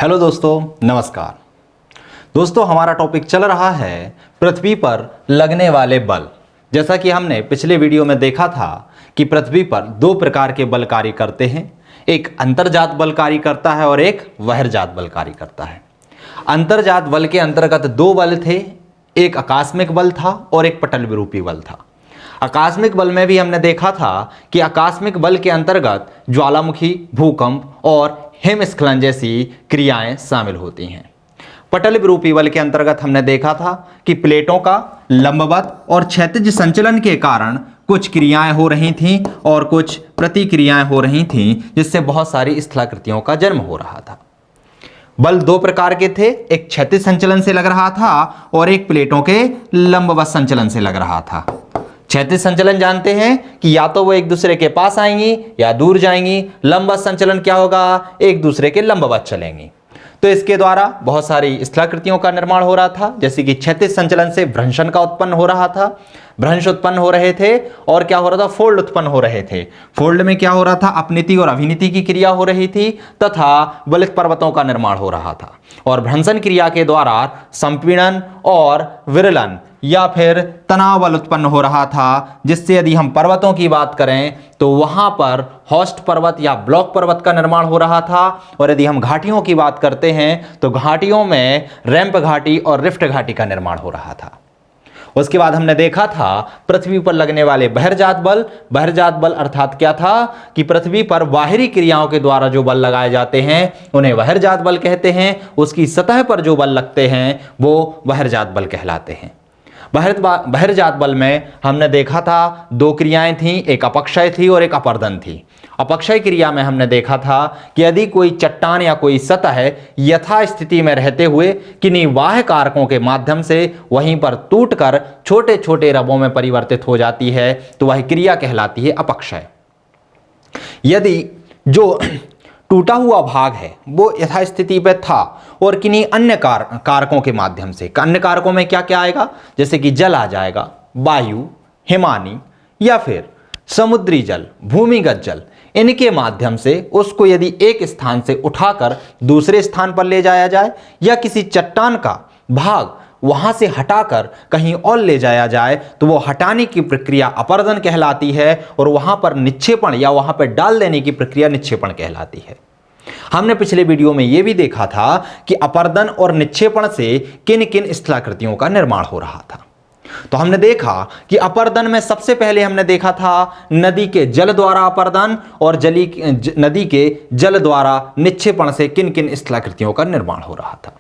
Hello दोस्तों, नमस्कार। दोस्तों, हमारा टॉपिक चल रहा है पृथ्वी पर लगने वाले बल। जैसा कि हमने पिछले वीडियो में देखा था कि पृथ्वी पर दो प्रकार के बल कार्य करते हैं, एक अंतर्जात बल कार्य करता है और एक बहिर्जात बल कार्य करता है। अंतर्जात बल के अंतर्गत दो बल थे, एक आकस्मिक बल था और एक पटल विरूपी बल था। आकस्मिक बल में भी हमने देखा था कि आकस्मिक बल के अंतर्गत ज्वालामुखी, भूकंप और हिमस्खलन जैसी क्रियाएं शामिल होती हैं। पटल विरूपी बल के अंतर्गत हमने देखा था कि प्लेटों का लंबवत और क्षैतिज संचलन के कारण कुछ क्रियाएं हो रही थीं और कुछ प्रतिक्रियाएं हो रही थीं, जिससे बहुत सारी स्थलाकृतियों का जन्म हो रहा था। बल दो प्रकार के थे, एक क्षैतिज संचलन से लग रहा था और एक प्लेटों के लंबवत संचलन से लग रहा था। क्षैतिज संचलन जानते हैं कि या तो वो एक दूसरे के पास आएंगी या दूर जाएंगी। लंबवत संचलन क्या होगा, एक दूसरे के लंबवत चलेंगी। तो इसके द्वारा बहुत सारी स्थलाकृतियों का निर्माण हो रहा था, जैसे कि क्षैतिज संचलन से भ्रंशन का उत्पन्न हो रहा था, भ्रंश उत्पन्न हो रहे थे और क्या हो रहा था, फोल्ड उत्पन्न हो रहे थे। फोल्ड में क्या हो रहा था, अपनीति और अभिनीति की क्रिया हो रही थी तथा वलित पर्वतों का निर्माण हो रहा था। और भ्रंशन क्रिया के द्वारा संपीड़न और विरलन या फिर तनाव बल उत्पन्न हो रहा था, जिससे यदि हम पर्वतों की बात करें तो वहां पर हॉस्ट पर्वत या ब्लॉक पर्वत का निर्माण हो रहा था। और यदि हम घाटियों की बात करते हैं तो घाटियों में रैंप घाटी और रिफ्ट घाटी का निर्माण हो रहा था। उसके बाद हमने देखा था पृथ्वी पर लगने वाले बहिर्जात बल। बहिर्जात बल अर्थात क्या था कि पृथ्वी पर बाहरी क्रियाओं के द्वारा जो बल लगाए जाते हैं उन्हें बहिर्जात बल कहते हैं। उसकी सतह पर जो बल लगते हैं वो बहिर्जात बल कहलाते हैं। बहिर्जात बल में हमने देखा था दो क्रियाएं थीं, एक अपक्षय थी और एक अपर्दन थी। अपक्षय क्रिया में हमने देखा था कि यदि कोई चट्टान या कोई सतह यथास्थिति में रहते हुए किन्हीं बाह्य कारकों के माध्यम से वहीं पर टूटकर छोटे छोटे रबों में परिवर्तित हो जाती है तो वह क्रिया कहलाती है अपक्षय। यदि जो टूटा हुआ भाग है वो यथास्थिति पे था और किन्हीं अन्य कारकों के माध्यम से, अन्य कारकों में क्या क्या आएगा, जैसे कि जल आ जाएगा, वायु, हिमानी या फिर समुद्री जल, भूमिगत जल, इनके माध्यम से उसको यदि एक स्थान से उठाकर दूसरे स्थान पर ले जाया जाए या किसी चट्टान का भाग वहां से हटाकर कहीं और ले जाया जाए तो वो हटाने की प्रक्रिया अपर्दन कहलाती है और वहां पर निक्षेपण या वहां पर डाल देने की प्रक्रिया निक्षेपण कहलाती है। हमने पिछले वीडियो में यह भी देखा था कि अपर्दन और निक्षेपण से किन किन स्थलाकृतियों का निर्माण हो रहा था। तो हमने देखा कि अपर्दन में सबसे पहले हमने देखा था नदी के जल द्वारा अपर्दन और नदी के जल द्वारा निक्षेपण से किन किन स्थलाकृतियों का निर्माण हो रहा था।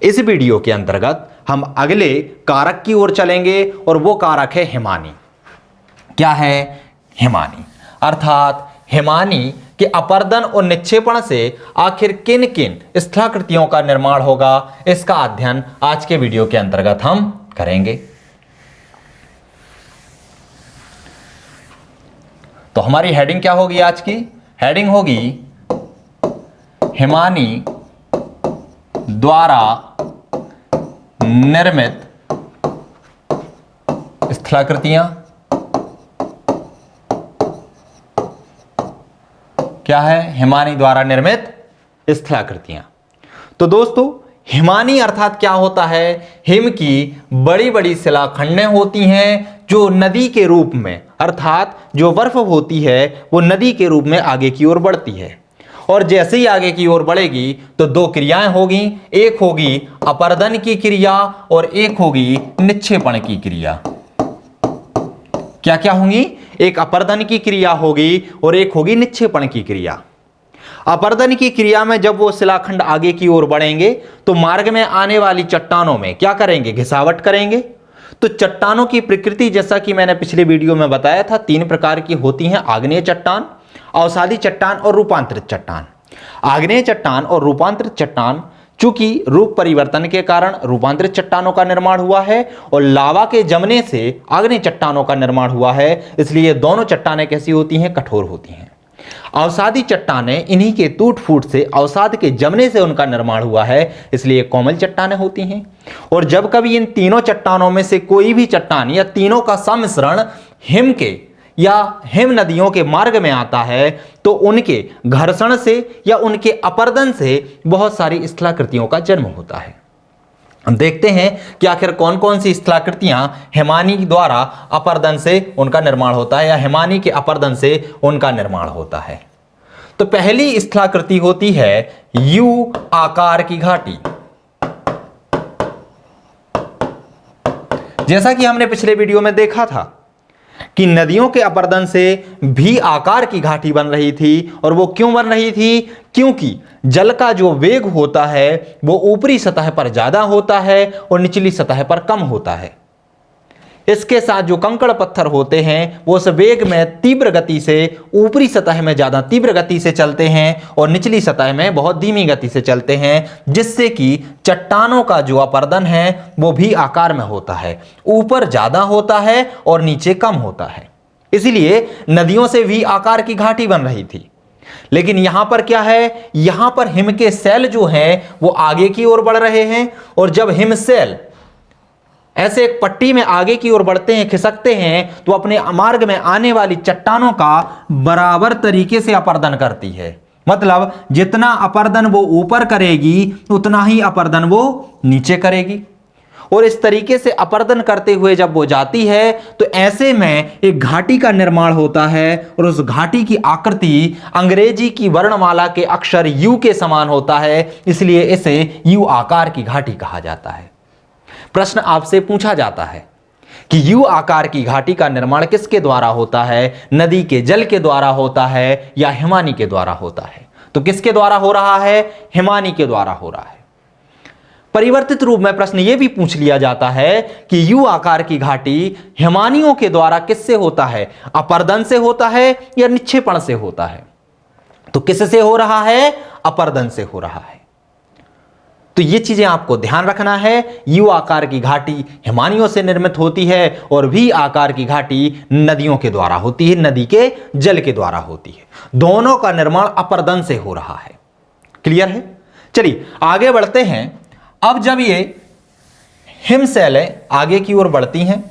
इस वीडियो के अंतर्गत हम अगले कारक की ओर चलेंगे और वो कारक है हिमानी। क्या है हिमानी? अर्थात हिमानी के अपर्दन और निक्षेपण से आखिर किन किन स्थलाकृतियों का निर्माण होगा, इसका अध्ययन आज के वीडियो के अंतर्गत हम करेंगे। तो हमारी हेडिंग क्या होगी आज की? हेडिंग होगी हिमानी द्वारा निर्मित स्थलाकृतियां। क्या है? हिमानी द्वारा निर्मित स्थलाकृतियां। तो दोस्तों, हिमानी अर्थात क्या होता है? हिम की बड़ी बड़ी शिलाखंडें होती हैं जो नदी के रूप में, अर्थात जो बर्फ होती है वो नदी के रूप में आगे की ओर बढ़ती है और जैसे ही आगे की ओर बढ़ेगी तो दो क्रियाएं होगी, एक होगी अपर्दन की क्रिया और एक होगी निक्षेपण की क्रिया। क्या क्या होंगी? एक अपर्दन की क्रिया होगी और एक होगी निक्षेपण की क्रिया। अपर्दन की क्रिया में जब वो शिलाखंड आगे की ओर बढ़ेंगे तो मार्ग में आने वाली चट्टानों में क्या करेंगे? घिसावट करेंगे। तो चट्टानों की प्रकृति जैसा कि मैंने पिछले वीडियो में बताया था तीन प्रकार की होती हैं, आग्नेय चट्टान, अवसादी चट्टान और रूपांतरित चट्टान। आग्नेय चट्टान और रूपांतरित चट्टान चूंकि रूप परिवर्तन के कारण रूपांतरित चट्टानों का निर्माण हुआ है और लावा के जमने से आग्नेय चट्टानों का निर्माण हुआ है, इसलिए दोनों चट्टानें कैसी होती हैं? कठोर होती हैं। अवसादी चट्टानें इन्हीं के टूट फूट से, अवसाद के जमने से उनका निर्माण हुआ है, इसलिए कोमल चट्टानें होती हैं। और जब कभी इन तीनों चट्टानों में से कोई भी चट्टान या तीनों का सम्मिश्रण हिम के या हिम नदियों के मार्ग में आता है तो उनके घर्षण से या उनके अपर्दन से बहुत सारी स्थलाकृतियों का जन्म होता है। हम देखते हैं कि आखिर कौन कौन सी स्थलाकृतियां हिमानी द्वारा अपर्दन से उनका निर्माण होता है या हिमानी के अपर्दन से उनका निर्माण होता है। तो पहली स्थलाकृति होती है यू आकार की घाटी। जैसा कि हमने पिछले वीडियो में देखा था कि नदियों के अपर्दन से भी आकार की घाटी बन रही थी, और वो क्यों बन रही थी? क्योंकि जल का जो वेग होता है वो ऊपरी सतह पर ज्यादा होता है और निचली सतह पर कम होता है। इसके साथ जो कंकड़ पत्थर होते हैं वो उस वेग में तीव्र गति से ऊपरी सतह में ज्यादा तीव्र गति से चलते हैं और निचली सतह में बहुत धीमी गति से चलते हैं, जिससे कि चट्टानों का जो अपर्दन है वो भी आकार में होता है, ऊपर ज्यादा होता है और नीचे कम होता है। इसलिए नदियों से भी आकार की घाटी बन रही थी। लेकिन यहां पर क्या है? यहां पर हिम के सेल जो हैं वो आगे की ओर बढ़ रहे हैं, और जब हिम सेल ऐसे एक पट्टी में आगे की ओर बढ़ते हैं, खिसकते हैं, तो अपने मार्ग में आने वाली चट्टानों का बराबर तरीके से अपर्दन करती है। मतलब जितना अपर्दन वो ऊपर करेगी उतना ही अपर्दन वो नीचे करेगी, और इस तरीके से अपर्दन करते हुए जब वो जाती है तो ऐसे में एक घाटी का निर्माण होता है, और उस घाटी की आकृति अंग्रेजी की वर्णमाला के अक्षर यू के समान होता है, इसलिए इसे यू आकार की घाटी कहा जाता है। प्रश्न आपसे पूछा जाता है कि यू आकार की घाटी का निर्माण किसके द्वारा होता है? नदी के जल के द्वारा होता है या हिमानी के द्वारा होता है? तो किसके द्वारा हो रहा है? हिमानी के द्वारा हो रहा है। परिवर्तित रूप में प्रश्न यह भी पूछ लिया जाता है कि यू आकार की घाटी हिमानियों के द्वारा किससे होता है? अपर्दन से होता है या निक्षेपण से होता है? तो किससे हो रहा है? अपर्दन से हो रहा है। तो ये चीजें आपको ध्यान रखना है। यू आकार की घाटी हिमानियों से निर्मित होती है और वी आकार की घाटी नदियों के द्वारा होती है, नदी के जल के द्वारा होती है। दोनों का निर्माण अपर्दन से हो रहा है। क्लियर है? चलिए आगे बढ़ते हैं। अब जब ये हिमशैलें आगे की ओर बढ़ती हैं,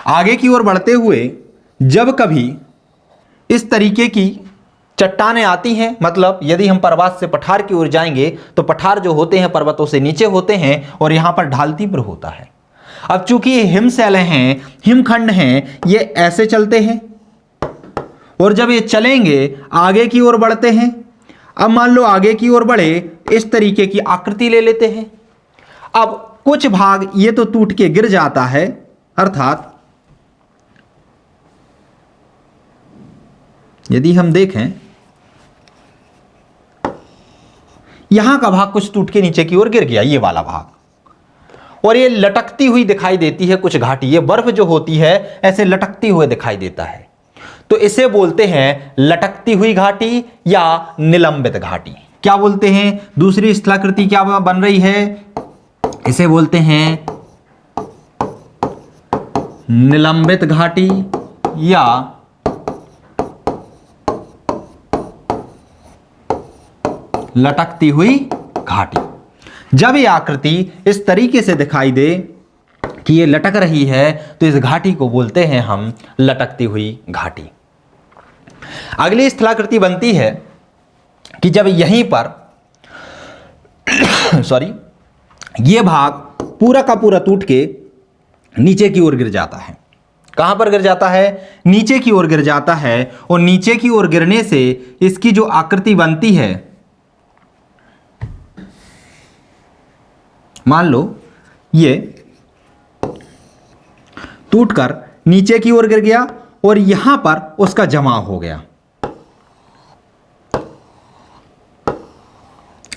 आगे की ओर बढ़ते हुए जब कभी इस तरीके की चट्टानें आती हैं, मतलब यदि हम पर्वत से पठार की ओर जाएंगे तो पठार जो होते हैं पर्वतों से नीचे होते हैं और यहां पर ढाल तीव्र होता है। अब चूंकि ये हिमशैलें हैं, हिमखंड हैं, ये ऐसे चलते हैं, और जब ये चलेंगे आगे की ओर बढ़ते हैं। अब मान लो आगे की ओर बढ़े, इस तरीके की आकृति ले लेते हैं। अब कुछ भाग ये तो टूट के गिर जाता है, अर्थात यदि हम देखें यहां का भाग कुछ टूट के नीचे की ओर गिर गया, ये वाला भाग, और ये लटकती हुई दिखाई देती है कुछ घाटी। ये बर्फ जो होती है ऐसे लटकती हुए दिखाई देता है, तो इसे बोलते हैं लटकती हुई घाटी या निलंबित घाटी। क्या बोलते हैं? दूसरी स्थलाकृति क्या बन रही है? इसे बोलते हैं निलंबित घाटी या लटकती हुई घाटी। जब ये आकृति इस तरीके से दिखाई दे कि ये लटक रही है तो इस घाटी को बोलते हैं हम लटकती हुई घाटी। अगली स्थलाकृति बनती है कि जब यहीं पर सॉरी ये भाग पूरा का पूरा टूट के नीचे की ओर गिर जाता है। कहां पर गिर जाता है? नीचे की ओर गिर जाता है, और नीचे की ओर गिरने से इसकी जो आकृति बनती है, मान लो ये टूटकर नीचे की ओर गिर गया और यहां पर उसका जमाव हो गया।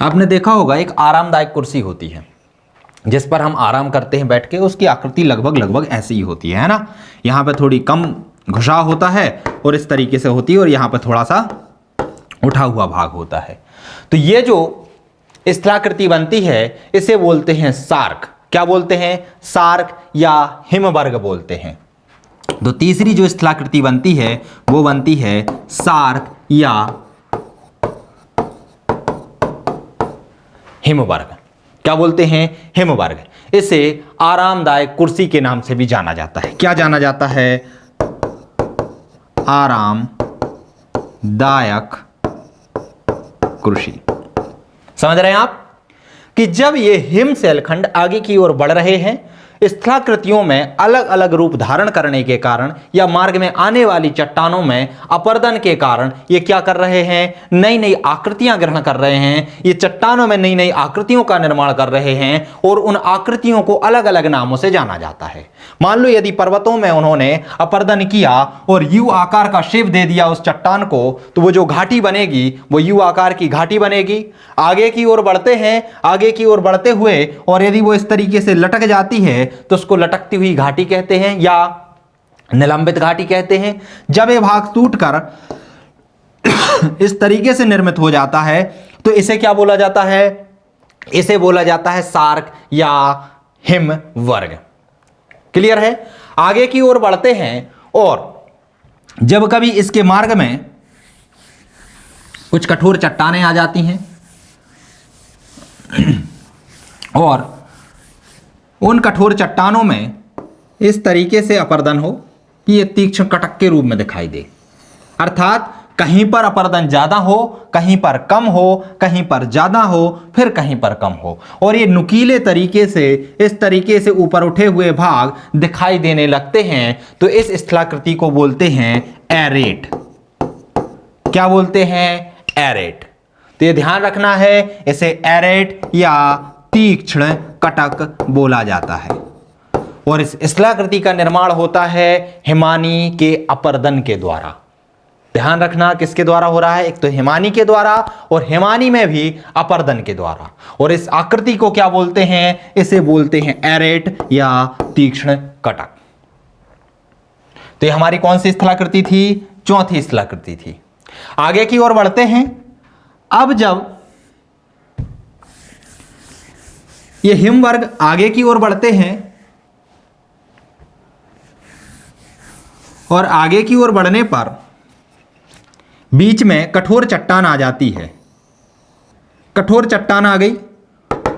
आपने देखा होगा एक आरामदायक कुर्सी होती है जिस पर हम आराम करते हैं बैठ के, उसकी आकृति लगभग ऐसी ही होती है ना। यहां पे थोड़ी कम घुसाव होता है और इस तरीके से होती है, और यहां पे थोड़ा सा उठा हुआ भाग होता है। तो ये जो स्थलाकृति बनती है इसे बोलते हैं सार्क। क्या बोलते हैं? सार्क या हिमवर्ग बोलते हैं। तो तीसरी जो स्थलाकृति बनती है वो बनती है सार्क या हिमवर्ग। क्या बोलते हैं? हिमवर्ग। इसे आरामदायक कुर्सी के नाम से भी जाना जाता है। क्या जाना जाता है? आरामदायक कृषि। समझ रहे हैं आप कि जब ये हिम शैलखंड आगे की ओर बढ़ रहे हैं, स्थलाकृतियों में अलग अलग रूप धारण करने के कारण या मार्ग में आने वाली चट्टानों में अपरदन के कारण ये क्या कर रहे हैं, नई नई आकृतियां ग्रहण कर रहे हैं। ये चट्टानों में नई नई आकृतियों का निर्माण कर रहे हैं और उन आकृतियों को अलग अलग नामों से जाना जाता है। मान लो यदि पर्वतों में उन्होंने अपरदन किया और यू आकार का शेप दे दिया उस चट्टान को, तो वो जो घाटी बनेगी वो यू आकार की घाटी बनेगी। आगे की ओर बढ़ते हैं, आगे की ओर बढ़ते हुए और यदि वो इस तरीके से लटक जाती है तो उसको लटकती हुई घाटी कहते हैं या निलंबित घाटी कहते हैं। जब ये भाग टूटकर इस तरीके से निर्मित हो जाता है तो इसे क्या बोला जाता है, इसे बोला जाता है सार्क या हिम वर्ग। क्लियर है। आगे की ओर बढ़ते हैं और जब कभी इसके मार्ग में कुछ कठोर चट्टानें आ जाती हैं और उन कठोर चट्टानों में इस तरीके से अपरदन हो कि ये तीक्ष्ण कटक के रूप में दिखाई दे, अर्थात कहीं पर अपरदन ज्यादा हो, कहीं पर कम हो, कहीं पर ज्यादा हो, फिर कहीं पर कम हो, और ये नुकीले तरीके से इस तरीके से ऊपर उठे हुए भाग दिखाई देने लगते हैं। तो इस स्थलाकृति को बोलते हैं एरेट। क्या बोलते हैं, एरेट। तो ये ध्यान रखना है, इसे एरेट या तीक्ष्ण कटक बोला जाता है। और इस स्थलाकृति का निर्माण होता है हिमानी के अपरदन के द्वारा। ध्यान रखना किसके द्वारा हो रहा है, एक तो हिमानी के द्वारा और हिमानी में भी अपरदन के द्वारा। और इस आकृति को क्या बोलते हैं, इसे बोलते हैं एरेट या तीक्ष्ण कटक। तो ये हमारी कौन सी स्थलाकृति थी, चौथी स्थलाकृति थी। आगे की ओर बढ़ते हैं। अब जब ये हिमवर्ग आगे की ओर बढ़ते हैं और आगे की ओर बढ़ने पर बीच में कठोर चट्टान आ जाती है। कठोर चट्टान आ गई,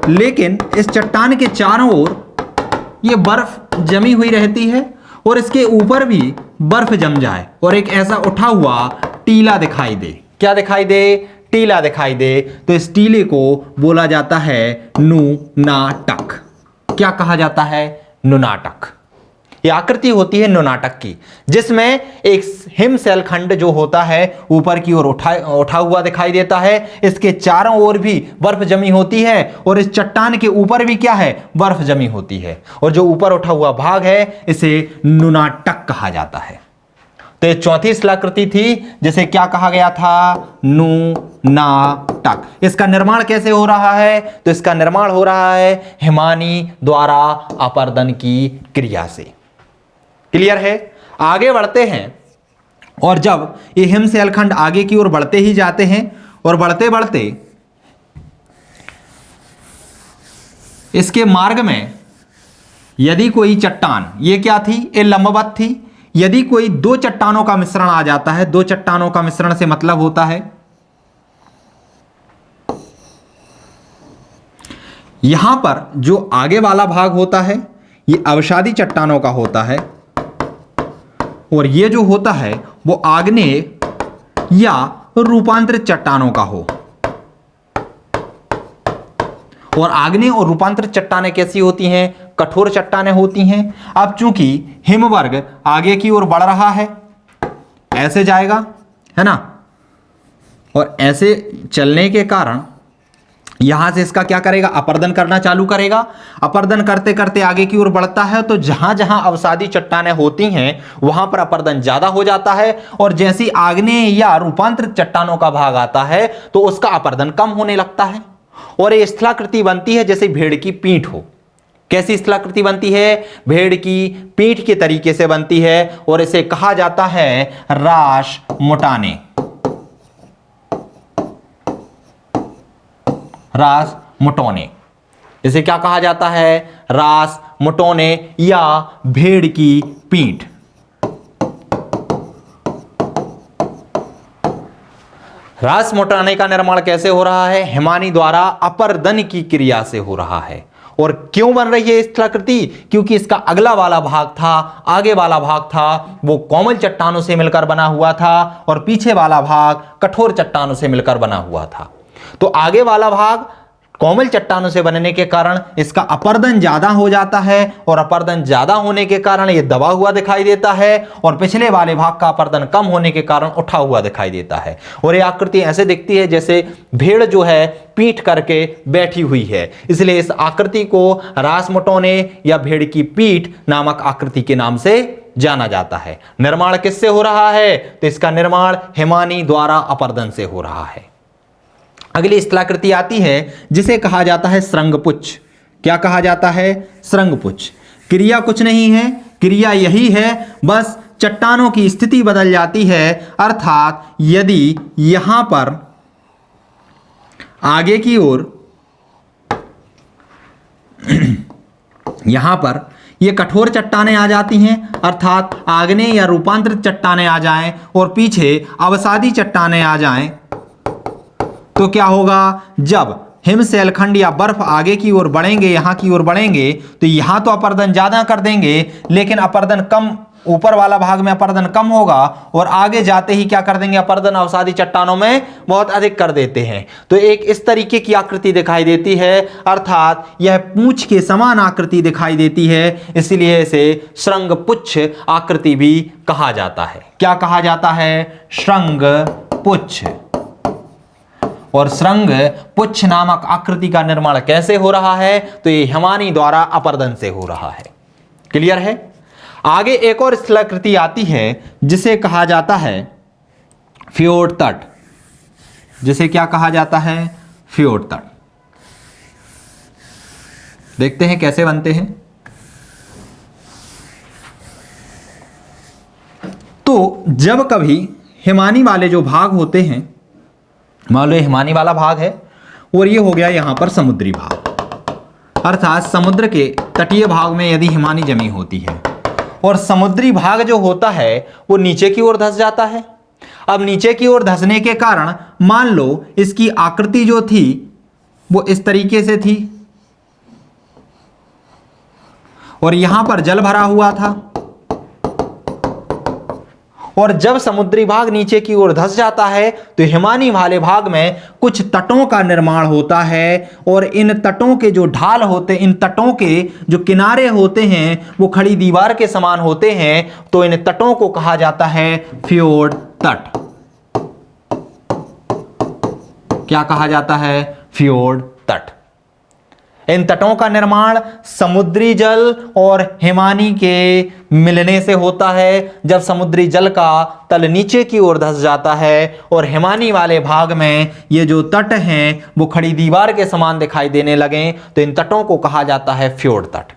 लेकिन इस चट्टान के चारों ओर ये बर्फ जमी हुई रहती है और इसके ऊपर भी बर्फ जम जाए और एक ऐसा उठा हुआ टीला दिखाई दे। क्या दिखाई दे, टीला दिखाई दे। तो इस टीले को बोला जाता है नुनाटक। क्या कहा जाता है, नुनाटक। ये आकृति होती है नुनाटक की, जिसमें एक हिम शैलखंड जो होता है ऊपर की ओर उठा हुआ दिखाई देता है। इसके चारों ओर भी बर्फ जमी होती है और इस चट्टान के ऊपर भी क्या है, बर्फ जमी होती है। और जो ऊपर उठा हुआ भाग है इसे नुनाटक कहा जाता है। तो ये चौथी स्थलाकृति थी जिसे क्या कहा गया था, नुनाटक। इसका निर्माण कैसे हो रहा है, तो इसका निर्माण हो रहा है हिमानी द्वारा अपरदन की क्रिया से। क्लियर है। आगे बढ़ते हैं और जब ये हिम शैलखंड आगे की ओर बढ़ते ही जाते हैं और बढ़ते बढ़ते इसके मार्ग में यदि कोई चट्टान, ये क्या थी, ये लंबवत थी, यदि कोई दो चट्टानों का मिश्रण आ जाता है, दो चट्टानों का मिश्रण से मतलब होता है यहां पर जो आगे वाला भाग होता है ये अवसादी चट्टानों का होता है और ये जो होता है वो आग्नेय या रूपांतरित चट्टानों का हो। और आग्नेय और रूपांतरित चट्टानें कैसी होती हैं, कठोर चट्टानें होती हैं। अब चूंकि हिमवर्ग आगे की ओर बढ़ रहा है, ऐसे जाएगा, है ना, और ऐसे चलने के कारण यहां से इसका क्या करेगा, अपरदन करना चालू करेगा। अपरदन करते करते आगे की ओर बढ़ता है तो जहां जहां अवसादी चट्टानें होती हैं वहां पर अपरदन ज्यादा हो जाता है और जैसी आग्नेय या रूपांतरित चट्टानों का भाग आता है तो उसका अपरदन कम होने लगता है और ये स्थलाकृति बनती है जैसे भेड़ की पीठ हो। कैसी स्थलाकृति बनती है, भेड़ की पीठ के तरीके से बनती है और इसे कहा जाता है रास मोटाने। रास मुटोने, इसे क्या कहा जाता है, रास मुटोने या भेड़ की पीठ। रास मोटाने का निर्माण कैसे हो रहा है, हिमानी द्वारा अपरदन की क्रिया से हो रहा है और क्यों बन रही है स्थलाकृति? क्योंकि इसका अगला वाला भाग था, आगे वाला भाग था, वो कोमल चट्टानों से मिलकर बना हुआ था और पीछे वाला भाग कठोर चट्टानों से मिलकर बना हुआ था। तो आगे वाला भाग कोमल चट्टानों से बनने के कारण इसका अपर्दन ज्यादा हो जाता है और अपर्दन ज्यादा होने के कारण यह दबा हुआ दिखाई देता है और पिछले वाले भाग का अपर्दन कम होने के कारण उठा हुआ दिखाई देता है। और यह आकृति ऐसे दिखती है जैसे भेड़ जो है पीठ करके बैठी हुई है, इसलिए इस आकृति को रासमटोने या भेड़ की पीठ नामक आकृति के नाम से जाना जाता है। निर्माण किससे हो रहा है? तो इसका निर्माण हिमानी द्वारा अपर्दन से हो रहा है। अगली स्थलाकृति आती है जिसे कहा जाता है श्रृंगपुच्छ। क्या कहा जाता है? श्रृंगपुच्छ। क्रिया कुछ नहीं है, क्रिया यही है, बस चट्टानों की स्थिति बदल जाती है। अर्थात यदि यहां पर आगे की ओर यहां पर ये कठोर चट्टानें आ जाती हैं, अर्थात आग्नेय या रूपांतरित चट्टानें आ जाएं और पीछे अवसादी चट्टानें आ जाएं, तो क्या होगा? जब हिम शैलखंड या बर्फ आगे की ओर बढ़ेंगे, यहां की ओर बढ़ेंगे, तो यहां तो अपर्दन ज्यादा कर देंगे, लेकिन अपर्दन कम, ऊपर वाला भाग में अपर्दन कम होगा और आगे जाते ही क्या कर देंगे? अपर्दन अवसादी चट्टानों में बहुत अधिक कर देते हैं। तो एक इस तरीके की आकृति दिखाई देती है, अर्थात यह पूंछ के समान आकृति दिखाई देती है, इसलिए इसे श्रृंगपुच्छ आकृति भी कहा जाता है। क्या कहा जाता है? श्रृंगपुच्छ। और श्रृंगपुच्छ नामक आकृति का निर्माण कैसे हो रहा है? तो ये हिमानी द्वारा अपर्दन से हो रहा है। क्लियर है? आगे एक और स्थलाकृति आती है जिसे कहा जाता है फ्योर्ड तट। जिसे क्या कहा जाता है? फ्योर्ड तट। देखते हैं कैसे बनते हैं। तो जब कभी हिमानी वाले जो भाग होते हैं, मान लो हिमानी वाला भाग है और ये हो गया यहां पर समुद्री भाग, अर्थात समुद्र के तटीय भाग में यदि हिमानी जमी होती है और समुद्री भाग जो होता है वो नीचे की ओर धंस जाता है। अब नीचे की ओर धंसने के कारण मान लो इसकी आकृति जो थी वो इस तरीके से थी और यहां पर जल भरा हुआ था, और जब समुद्री भाग नीचे की ओर धंस जाता है तो हिमानी वाले भाग में कुछ तटों का निर्माण होता है और इन तटों के जो ढाल होते हैं, इन तटों के जो किनारे होते हैं वो खड़ी दीवार के समान होते हैं, तो इन तटों को कहा जाता है फ्योर्ड तट। क्या कहा जाता है? फ्योर्ड तट। इन तटों का निर्माण समुद्री जल और हिमानी के मिलने से होता है। जब समुद्री जल का तल नीचे की ओर धंस जाता है और हिमानी वाले भाग में ये जो तट हैं वो खड़ी दीवार के समान दिखाई देने लगे, तो इन तटों को कहा जाता है फ्योर्ड तट।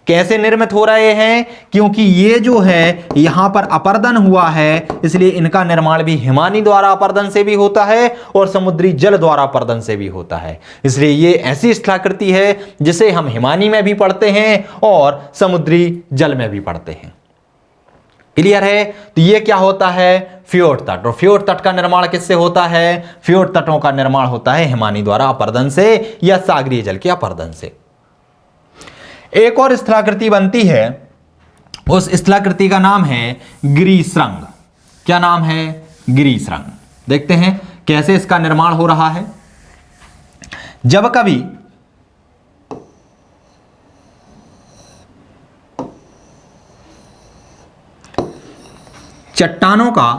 कैसे निर्मित हो रहे हैं? क्योंकि ये जो है यहां पर अपर्दन हुआ है, इसलिए इनका निर्माण भी हिमानी द्वारा अपर्दन से भी होता है और समुद्री जल द्वारा अपर्दन से भी होता है। इसलिए ये ऐसी स्थलाकृति है जिसे हम हिमानी में भी पढ़ते हैं और समुद्री जल में भी पढ़ते हैं। क्लियर है? तो ये क्या होता है? फ्योर्ड तट। और फ्योर्ड तट का निर्माण किससे होता है? फ्योर्ड तटों का निर्माण होता है हिमानी द्वारा अपर्दन से या सागरीय जल के अपर्दन से। एक और स्थलाकृति बनती है, उस स्थलाकृति का नाम है गिरिशृंग। क्या नाम है? गिरिशृंग। देखते हैं कैसे इसका निर्माण हो रहा है। जब कभी चट्टानों का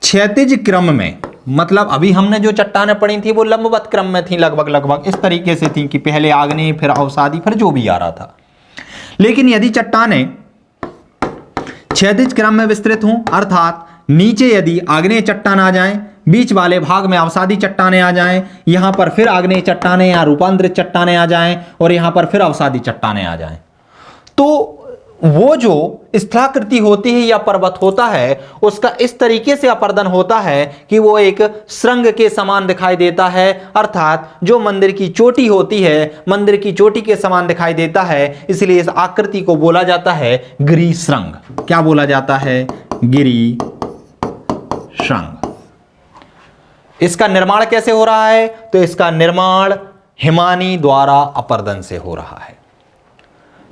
क्षैतिज क्रम में, मतलब अभी हमने जो चट्टानें पड़ी थी वो लंबवत क्रम में थी, लगभग इस तरीके से थी कि पहले आग्नेय फिर अवसादी फिर जो भी आ रहा था। लेकिन यदि चट्टानें क्षैतिज क्रम में विस्तृत हों, अर्थात नीचे यदि आग्नेय चट्टान आ जाएं, बीच वाले भाग में अवसादी चट्टानें आ जाएं, यहां पर फिर आग्नेय चट्टानें या रूपांतरित चट्टानें आ जाएं और यहां पर फिर अवसादी चट्टानें आ जाएं, तो वो जो स्थलाकृति होती है या पर्वत होता है उसका इस तरीके से अपर्दन होता है कि वो एक श्रृंग के समान दिखाई देता है। अर्थात जो मंदिर की चोटी होती है, मंदिर की चोटी के समान दिखाई देता है, इसलिए इस आकृति को बोला जाता है गिरिशृंग। क्या बोला जाता है? गिरिशृंग। इसका निर्माण कैसे हो रहा है? तो इसका निर्माण हिमानी द्वारा अपर्दन से हो रहा है।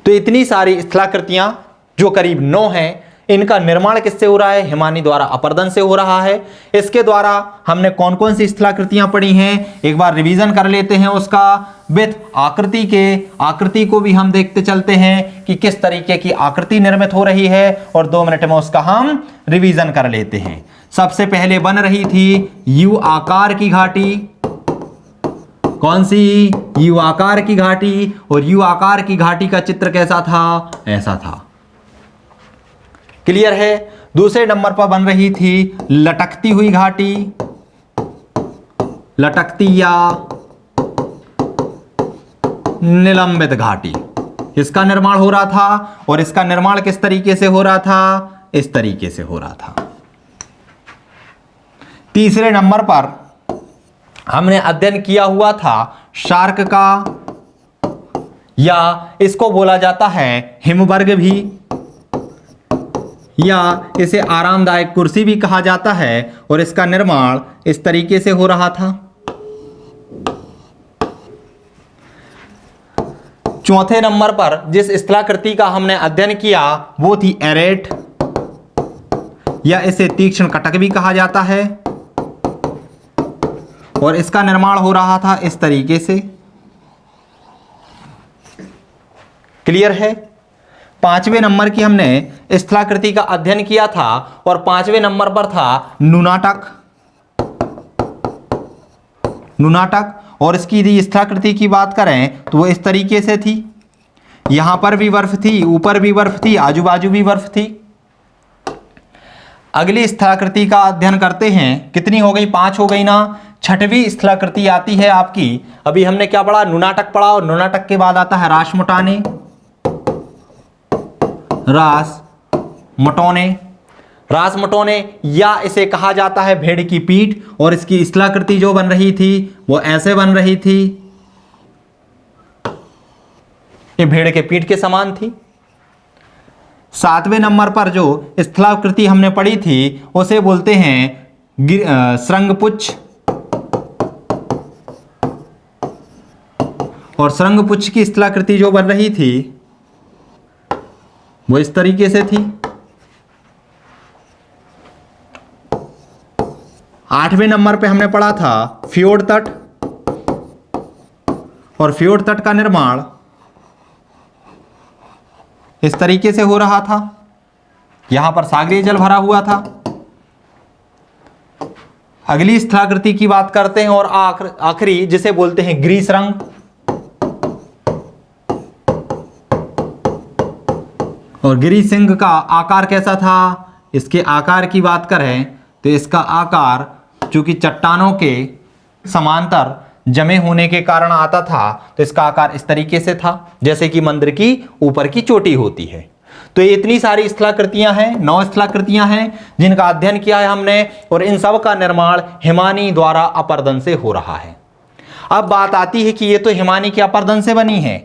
तो इतनी सारी स्थलाकृतियां जो करीब 9 हैं, इनका निर्माण किससे हो रहा है? हिमानी द्वारा अपर्दन से हो रहा है। इसके द्वारा हमने कौन कौन सी स्थलाकृतियां पढ़ी हैं, एक बार रिवीजन कर लेते हैं उसका। विथ आकृति को भी हम देखते चलते हैं कि किस तरीके की आकृति निर्मित हो रही है, और 2 मिनट में उसका हम रिवीजन कर लेते हैं। सबसे पहले बन रही थी यू आकार की घाटी। कौन सी? यू आकार की घाटी। और यू आकार की घाटी का चित्र कैसा था? ऐसा था। क्लियर है? दूसरे नंबर पर बन रही थी लटकती हुई घाटी, लटकती या निलंबित घाटी, इसका निर्माण हो रहा था। और इसका निर्माण किस तरीके से हो रहा था? इस तरीके से हो रहा था। तीसरे नंबर पर हमने अध्ययन किया हुआ था शार्क का, या इसको बोला जाता है हिमवर्ग भी, या इसे आरामदायक कुर्सी भी कहा जाता है। और इसका निर्माण इस तरीके से हो रहा था। चौथे नंबर पर जिस स्थलाकृति का हमने अध्ययन किया वो थी एरेट, या इसे तीक्ष्ण कटक भी कहा जाता है। और इसका निर्माण हो रहा था इस तरीके से। क्लियर है? 5वें नंबर की हमने स्थलाकृति का अध्ययन किया था, और 5वें नंबर पर था नुनाटक। और इसकी यदि स्थलाकृति की बात करें तो वो इस तरीके से थी। यहां पर भी बर्फ थी, ऊपर भी बर्फ थी, आजू बाजू भी बर्फ थी। अगली स्थलाकृति का अध्ययन करते हैं। कितनी हो गई? 5 हो गई ना। 6वीं स्थलाकृति आती है आपकी, अभी हमने क्या पढ़ा? नुनाटक पढ़ा। और नुनाटक के बाद आता है रासमटोने, रासमटोने, या इसे कहा जाता है भेड़ की पीठ। और इसकी स्थलाकृति जो बन रही थी वो ऐसे बन रही थी, ये भेड़ के पीठ के समान थी। 7वें नंबर पर जो स्थलाकृति हमने पढ़ी थी उसे बोलते हैं श्रृंगपुच्छ। और श्रृंगपुच्छ की स्थलाकृति जो बन रही थी वो इस तरीके से थी। 8वें नंबर पे हमने पढ़ा था फ्योर्ड तट। और फ्योर्ड तट का निर्माण इस तरीके से हो रहा था। यहां पर सागरीय जल भरा हुआ था। अगली स्थलाकृति की बात करते हैं, और आखिरी जिसे बोलते हैं ग्रीसरंग। और गिरिसिंह का आकार कैसा था? इसके आकार की बात करें तो इसका आकार चूंकि चट्टानों के समांतर जमे होने के कारण आता था, तो इसका आकार इस तरीके से था, जैसे कि मंदिर की ऊपर की चोटी होती है। तो ये इतनी सारी स्थलाकृतियां हैं, 9 स्थलाकृतियां हैं जिनका अध्ययन किया है हमने, और इन सब का निर्माण हिमानी द्वारा अपर्दन से हो रहा है। अब बात आती है कि ये तो हिमानी के अपर्दन से बनी है,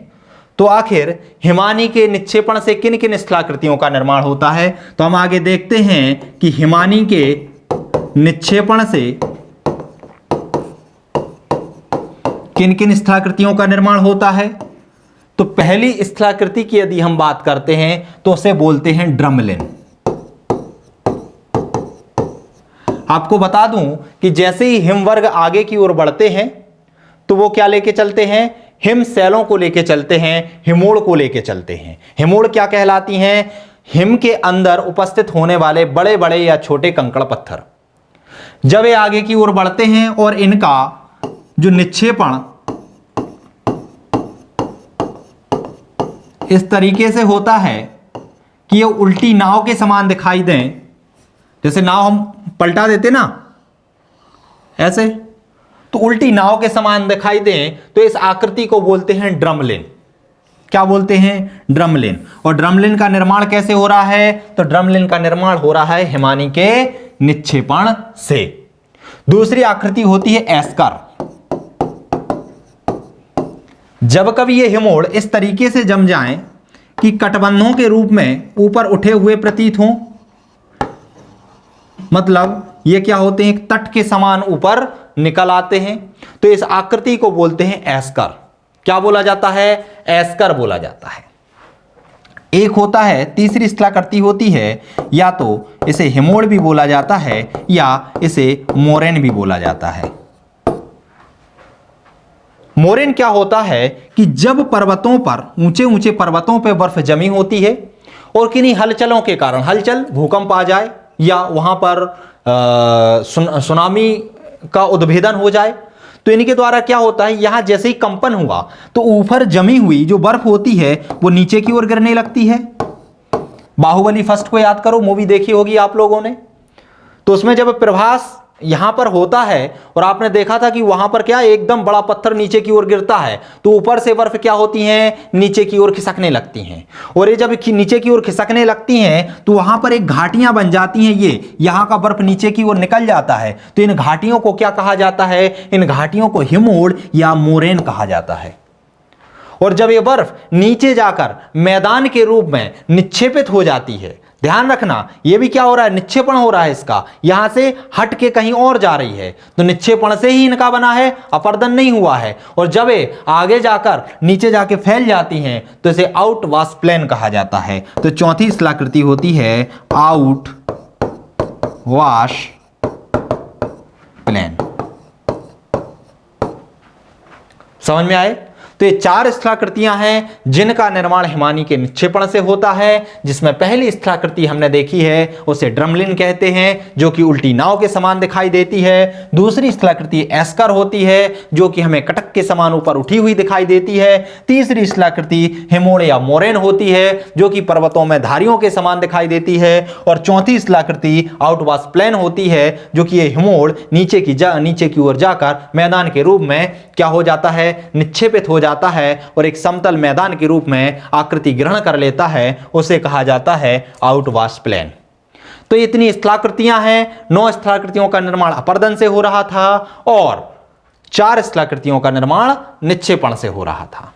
तो आखिर हिमानी के निक्षेपण से किन किन स्थलाकृतियों का निर्माण होता है? तो हम आगे देखते हैं कि हिमानी के निक्षेपण से किन किन स्थलाकृतियों का निर्माण होता है। तो पहली स्थलाकृति की यदि हम बात करते हैं तो उसे बोलते हैं ड्रमलिन। आपको बता दूं कि जैसे ही हिमवर्ग आगे की ओर बढ़ते हैं तो वो क्या लेके चलते हैं? हिम शैलों को लेके चलते हैं, हिमोड़ को लेके चलते हैं। हिमोड़ क्या कहलाती हैं? हिम के अंदर उपस्थित होने वाले बड़े बड़े या छोटे कंकड़ पत्थर। जब ये आगे की ओर बढ़ते हैं और इनका जो निक्षेपण इस तरीके से होता है कि ये उल्टी नाव के समान दिखाई दें, जैसे नाव हम पलटा देते ना ऐसे, तो उल्टी नाव के समान दिखाई दें, तो इस आकृति को बोलते हैं ड्रमलिन। क्या बोलते हैं? ड्रमलिन। और ड्रमलिन का निर्माण कैसे हो रहा है? तो ड्रमलिन का निर्माण हो रहा है हिमानी के निक्षेपण से। दूसरी आकृति होती है एस्कर। जब कभी ये हिमोड़ इस तरीके से जम जाएं कि कटबंधों के रूप में ऊपर उठे हुए प्रतीत हों, मतलब ये क्या होते हैं? एक तट के समान ऊपर निकल आते हैं, तो इस आकृति को बोलते हैं एस्कर। क्या बोला जाता है? एस्कर बोला जाता है। एक होता है, तीसरी स्थलाकृति होती है, या तो इसे हिमोड़ भी बोला जाता है या इसे मोरेन भी बोला जाता है। मोरेन क्या होता है कि जब पर्वतों पर, ऊंचे ऊंचे पर्वतों पर बर्फ जमी होती है और किन्हीं हलचलों के कारण, हलचल भूकंप आ जाए या वहां पर सुनामी का उद्भेदन हो जाए, तो इनके द्वारा क्या होता है, यहां जैसे ही कंपन हुआ तो ऊपर जमी हुई जो बर्फ होती है वो नीचे की ओर गिरने लगती है। बाहुबली फर्स्ट को याद करो, मूवी देखी होगी आप लोगों ने। तो उसमें जब प्रभास यहां पर होता है और आपने देखा था कि वहां पर क्या एकदम बड़ा पत्थर नीचे की ओर गिरता है, तो ऊपर से बर्फ क्या होती हैं, नीचे की ओर खिसकने लगती हैं। और ये जब नीचे की ओर खिसकने लगती हैं तो वहां पर एक घाटियां बन जाती हैं। ये यहां का बर्फ नीचे की ओर निकल जाता है, तो इन घाटियों को क्या कहा जाता है? इन घाटियों को हिमोड़ या मोरेन कहा जाता है। और जब ये बर्फ नीचे जाकर मैदान के रूप में निक्षेपित हो जाती है, ध्यान रखना ये भी क्या हो रहा है, निक्षेपण हो रहा है इसका, यहां से हट के कहीं और जा रही है, तो निक्षेपण से ही इनका बना है, अपरदन नहीं हुआ है। और जब ये आगे जाकर नीचे जाके फैल जाती हैं तो इसे आउट वाश प्लेन कहा जाता है। तो चौथी स्थलाकृति होती है आउट वाश प्लेन। समझ में आए? तो ये चार स्थलाकृतियां हैं जिनका निर्माण हिमानी के निक्षेपण से होता है, जिसमें पहली स्थलाकृति हमने देखी है उसे ड्रमलिन कहते हैं, जो कि उल्टी नाव के समान दिखाई देती है। दूसरी स्थलाकृति एस्कर होती है, जो कि हमें कटक के समान ऊपर उठी हुई दिखाई देती है। तीसरी स्थलाकृति हिमोड़ या मोरेन होती है, जो कि पर्वतों में धारियों के समान दिखाई देती है। और चौथी स्थलाकृति आउटवाश प्लेन होती है, जो कि ये हिमोड़ नीचे की ओर जाकर मैदान के रूप में क्या हो जाता है, निक्षेपित हो जाता है और एक समतल मैदान के रूप में आकृति ग्रहण कर लेता है, उसे कहा जाता है आउटवाश प्लेन। तो इतनी स्थलाकृतियां हैं। 9 स्थलाकृतियों का निर्माण अपरदन से हो रहा था और 4 स्थलाकृतियों का निर्माण निक्षेपण से हो रहा था।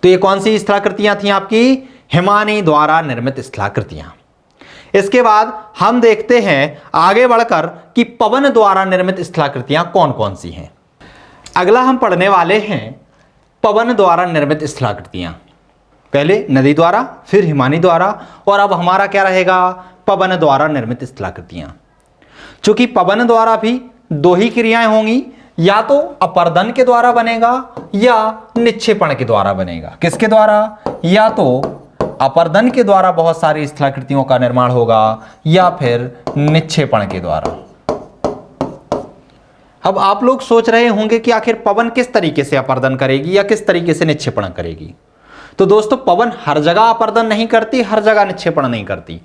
तो ये कौन सी स्थलाकृतियां थी आपकी? हिमानी द्वारा निर्मित स्थलाकृतियां। इसके बाद हम देखते हैं आगे बढ़कर कि पवन द्वारा निर्मित स्थलाकृतियां कौन कौन सी हैं। अगला हम पढ़ने वाले हैं पवन द्वारा निर्मित स्थलाकृतियां। पहले नदी द्वारा, फिर हिमानी द्वारा, और अब हमारा क्या रहेगा, पवन द्वारा निर्मित स्थलाकृतियां। चूंकि पवन द्वारा भी 2 ही क्रियाएं होंगी, या तो अपरदन के द्वारा बनेगा या निक्षेपण के द्वारा बनेगा। किसके द्वारा? या तो अपरदन के द्वारा बहुत सारी स्थलाकृतियों का निर्माण होगा या फिर निक्षेपण के द्वारा। अब आप लोग सोच रहे होंगे कि आखिर पवन किस तरीके से अपरदन करेगी या किस तरीके से निक्षेपण करेगी। तो दोस्तों, पवन हर जगह अपरदन नहीं करती, हर जगह निक्षेपण नहीं करती।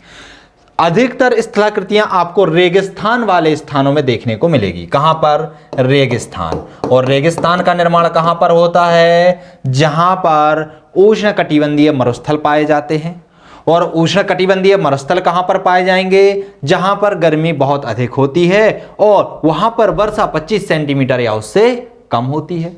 अधिकतर स्थलाकृतियां आपको रेगिस्तान वाले स्थानों में देखने को मिलेगी। कहां पर? रेगिस्तान। और रेगिस्तान का निर्माण कहां पर होता है? जहां पर उष्णकटिबंधीय मरुस्थल पाए जाते हैं। और उष्णकटिबंधीय मरुस्थल कहां पर पाए जाएंगे? जहां पर गर्मी बहुत अधिक होती है और वहां पर वर्षा 25 सेंटीमीटर या उससे कम होती है।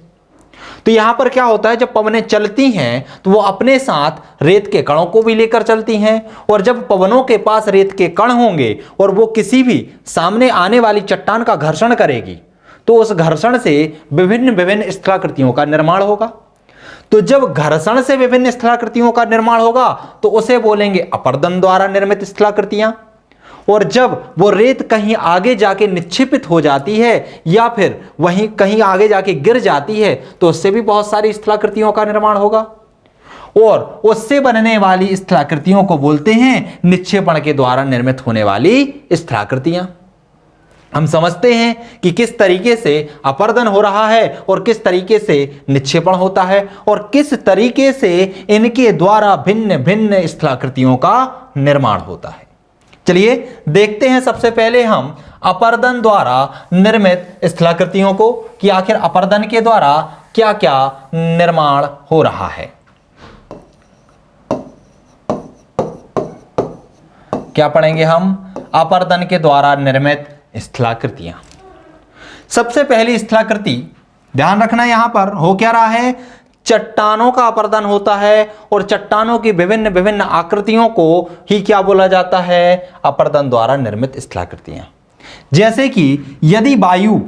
तो यहां पर क्या होता है, जब पवनें चलती हैं तो वो अपने साथ रेत के कणों को भी लेकर चलती हैं। और जब पवनों के पास रेत के कण होंगे और वो किसी भी सामने आने वाली चट्टान का घर्षण करेगी, तो उस घर्षण से विभिन्न विभिन्न स्थलाकृतियों का निर्माण होगा। तो जब घर्षण से विभिन्न स्थलाकृतियों का निर्माण होगा तो उसे बोलेंगे अपरदन द्वारा निर्मित स्थलाकृतियां। और जब वो रेत कहीं आगे जाके निक्षेपित हो जाती है या फिर वहीं कहीं आगे जाके गिर जाती है, तो उससे भी बहुत सारी स्थलाकृतियों का निर्माण होगा। और उससे बनने वाली स्थलाकृतियों को बोलते हैं निक्षेपण के द्वारा निर्मित होने वाली स्थलाकृतियां। हम समझते हैं कि किस तरीके से अपरदन हो रहा है और किस तरीके से निक्षेपण होता है और किस तरीके से इनके द्वारा भिन्न भिन्न स्थलाकृतियों का निर्माण होता है। चलिए देखते हैं सबसे पहले हम अपरदन द्वारा निर्मित स्थलाकृतियों को, कि आखिर अपरदन के द्वारा क्या क्या निर्माण हो रहा है। क्या पढ़ेंगे हम? अपरदन के द्वारा निर्मित स्थलाकृतियां। सबसे पहली स्थलाकृति, ध्यान रखना यहां पर हो क्या रहा है, चट्टानों का अपरदन होता है और चट्टानों की विभिन्न विभिन्न आकृतियों को ही क्या बोला जाता है, अपरदन द्वारा निर्मित स्थलाकृतियां। जैसे कि यदि वायु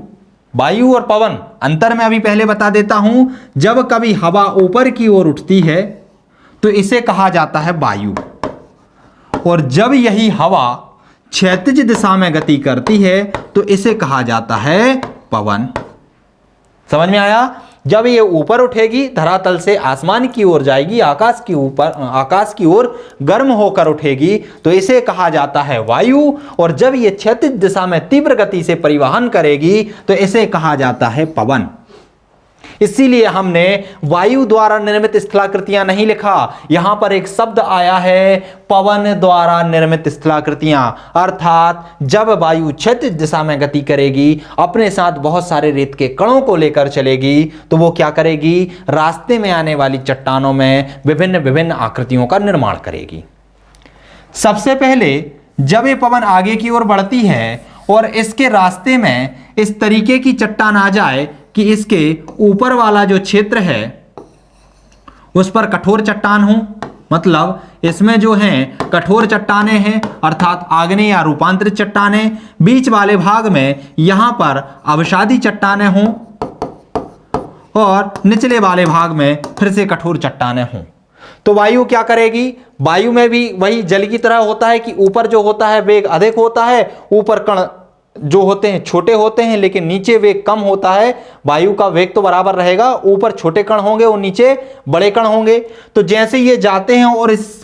वायु और पवन अंतर मैं अभी पहले बता देता हूं। जब कभी हवा ऊपर की ओर उठती है तो इसे कहा जाता है वायु, और जब यही हवा क्षैतिज दिशा में गति करती है तो इसे कहा जाता है पवन। समझ में आया? जब ये ऊपर उठेगी, धरातल से आसमान की ओर जाएगी, आकाश की ओर गर्म होकर उठेगी तो इसे कहा जाता है वायु, और जब ये क्षैतिज दिशा में तीव्र गति से परिवहन करेगी तो इसे कहा जाता है पवन। इसीलिए हमने वायु द्वारा निर्मित स्थलाकृतियां नहीं लिखा, यहां पर एक शब्द आया है पवन द्वारा निर्मित स्थलाकृतियां, अर्थात जब वायु क्षैतिज दिशा में गति करेगी, अपने साथ बहुत सारे रेत के कणों को लेकर चलेगी, तो वो क्या करेगी, रास्ते में आने वाली चट्टानों में विभिन्न विभिन्न आकृतियों का निर्माण करेगी। सबसे पहले जब ये पवन आगे की ओर बढ़ती है और इसके रास्ते में इस तरीके की चट्टान आ जाए कि इसके ऊपर वाला जो क्षेत्र है उस पर कठोर चट्टान हो, मतलब इसमें जो है कठोर चट्टाने हैं अर्थात आग्नेय या रूपांतरित चट्टाने, बीच वाले भाग में यहां पर अवसादी चट्टाने हों और निचले वाले भाग में फिर से कठोर चट्टाने हों, तो वायु क्या करेगी, वायु में भी वही जल की तरह होता है कि ऊपर जो होता है वेग अधिक होता है, ऊपर कण जो होते हैं छोटे होते हैं लेकिन नीचे वेग कम होता है। वायु का वेग तो बराबर रहेगा, ऊपर छोटे कण होंगे और नीचे बड़े कण होंगे। तो जैसे ये जाते हैं और इस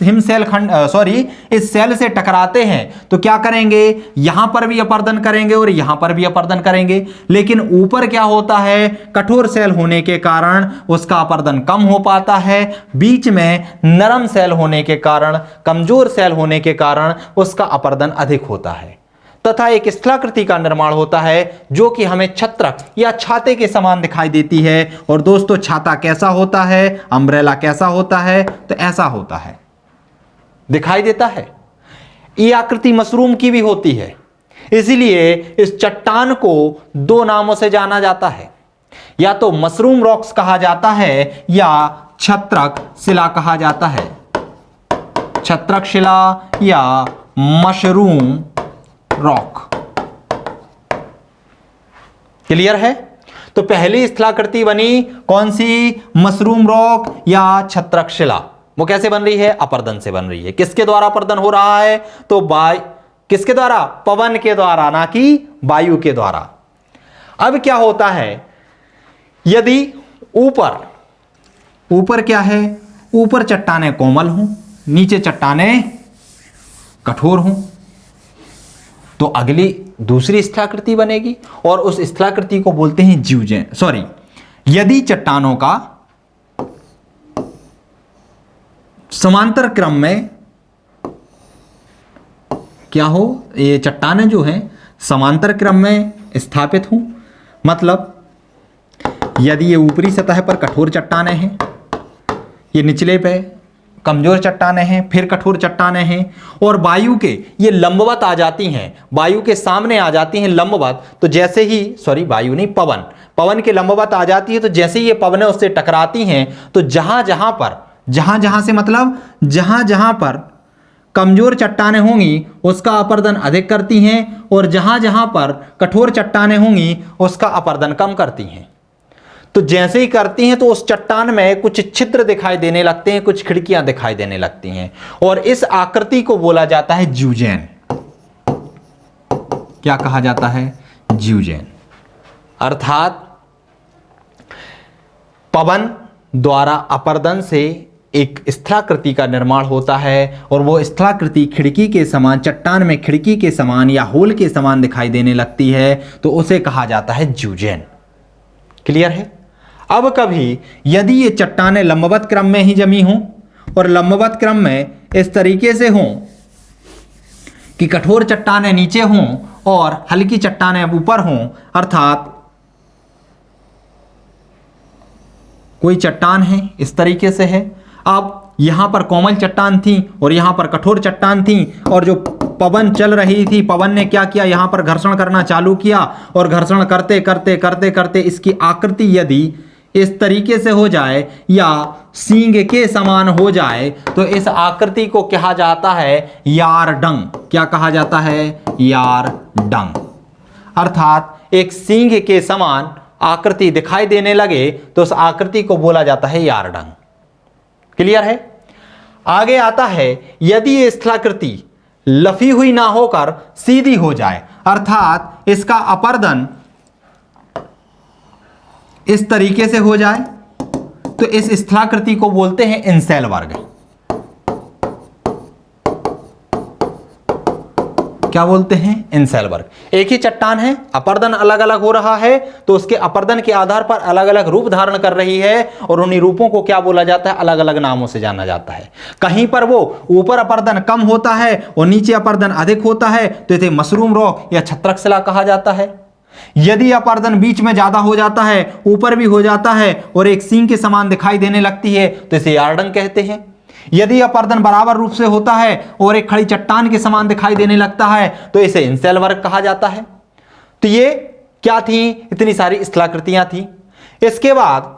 इस सेल से टकराते हैं तो क्या करेंगे, यहां पर भी अपर्दन करेंगे और यहां पर भी अपर्दन करेंगे, लेकिन ऊपर क्या होता है, कठोर सेल होने के कारण उसका अपर्दन कम हो पाता है, बीच में नरम सेल होने के कारण, कमजोर सेल होने के कारण उसका अपर्दन अधिक होता है, तथा एक स्थलाकृति का निर्माण होता है जो कि हमें छत्रक या छाते के समान दिखाई देती है। और दोस्तों छाता कैसा होता है, अम्ब्रेला कैसा होता है, तो ऐसा होता है, दिखाई देता है। ये आकृति मशरूम की भी होती है, इसीलिए इस चट्टान को दो नामों से जाना जाता है, या तो मशरूम रॉक्स कहा जाता है या छत्रक शिला कहा जाता है, छत्रक शिला या मशरूम रॉक। क्लियर है? तो पहली स्थलाकृति बनी कौन सी, मशरूम रॉक या छत्रक शिला। वो कैसे बन रही है, अपर्दन से बन रही है। किसके द्वारा अपर्दन हो रहा है, तो किसके द्वारा, पवन के द्वारा, ना कि वायु के द्वारा। अब क्या होता है, यदि ऊपर क्या है, ऊपर चट्टाने कोमल हों, नीचे चट्टाने कठोर हों, तो अगली दूसरी स्थलाकृति बनेगी और उस स्थलाकृति को बोलते हैं ज्यूजेन। यदि चट्टानों का समांतर क्रम में क्या हो, ये चट्टानें जो हैं समांतर क्रम में स्थापित हों, मतलब यदि ये ऊपरी सतह पर कठोर चट्टानें हैं, ये निचले पे कमजोर चट्टानें हैं, फिर कठोर चट्टानें हैं, और वायु के ये लंबवत आ जाती हैं, वायु के सामने आ जाती हैं लंबवत, तो जैसे ही वायु नहीं, पवन के लंबवत आ जाती है, तो जैसे ही ये पवनें उससे टकराती हैं तो जहां जहां पर कमजोर चट्टानें होंगी उसका अपर्दन अधिक करती हैं, और जहां जहां पर कठोर चट्टानें होंगी उसका अपर्दन कम करती हैं। तो जैसे ही करती हैं तो उस चट्टान में कुछ छिद्र दिखाई देने लगते हैं, कुछ खिड़कियां दिखाई देने लगती हैं, और इस आकृति को बोला जाता है ज्यूजेन। क्या कहा जाता है, ज्यूजेन। अर्थात पवन द्वारा अपर्दन से एक स्थलाकृति का निर्माण होता है, और वो स्थलाकृति खिड़की के समान, चट्टान में खिड़की के समान या होल के समान दिखाई देने लगती है, तो उसे कहा जाता है ज्यूजेन। क्लियर है? अब कभी यदि ये चट्टानें लंबवत क्रम में ही जमी हों और लंबवत क्रम में इस तरीके से हों कि कठोर चट्टानें नीचे हों और हल्की चट्टानें ऊपर हों, अर्थात कोई चट्टान है इस तरीके से है, अब यहां पर कोमल चट्टान थी और यहां पर कठोर चट्टान थी, और जो पवन चल रही थी, पवन ने क्या किया, यहां पर घर्षण करना चालू किया, और घर्षण करते करते करते करते इसकी आकृति यदि इस तरीके से हो जाए या सींग के समान हो जाए तो इस आकृति को कहा जाता है यारडंग। क्या कहा जाता है, यारडंग। अर्थात एक सींग के समान आकृति दिखाई देने लगे तो उस आकृति को बोला जाता है यारडंग। क्लियर है? आगे आता है, यदि ये स्थलाकृति लफी हुई ना होकर सीधी हो जाए, अर्थात इसका अपर्दन इस तरीके से हो जाए, तो इस स्थलाकृति को बोलते हैं इंसेल वर्ग। क्या बोलते हैं? इंसेल वर्ग। एक ही चट्टान है, अपर्दन अलग अलग हो रहा है, तो उसके अपर्दन के आधार पर अलग अलग रूप धारण कर रही है और उन्हीं रूपों को क्या बोला जाता है? अलग अलग नामों से जाना जाता है। कहीं पर वो ऊपर अपर्दन कम होता है और नीचे अपर्दन अधिक होता है तो इसे मशरूम रॉक या छत्रक शिला कहा जाता है। यदि अपर्दन बीच में ज्यादा हो जाता है, ऊपर भी हो जाता है और एक सींग के समान दिखाई देने लगती है तो इसे यारडंग कहते हैं। यदि अपर्दन बराबर रूप से होता है और एक खड़ी चट्टान के समान दिखाई देने लगता है तो इसे इंसेल वर्ग कहा जाता है। तो ये क्या थी? इतनी सारी स्थलाकृतियां थी। इसके बाद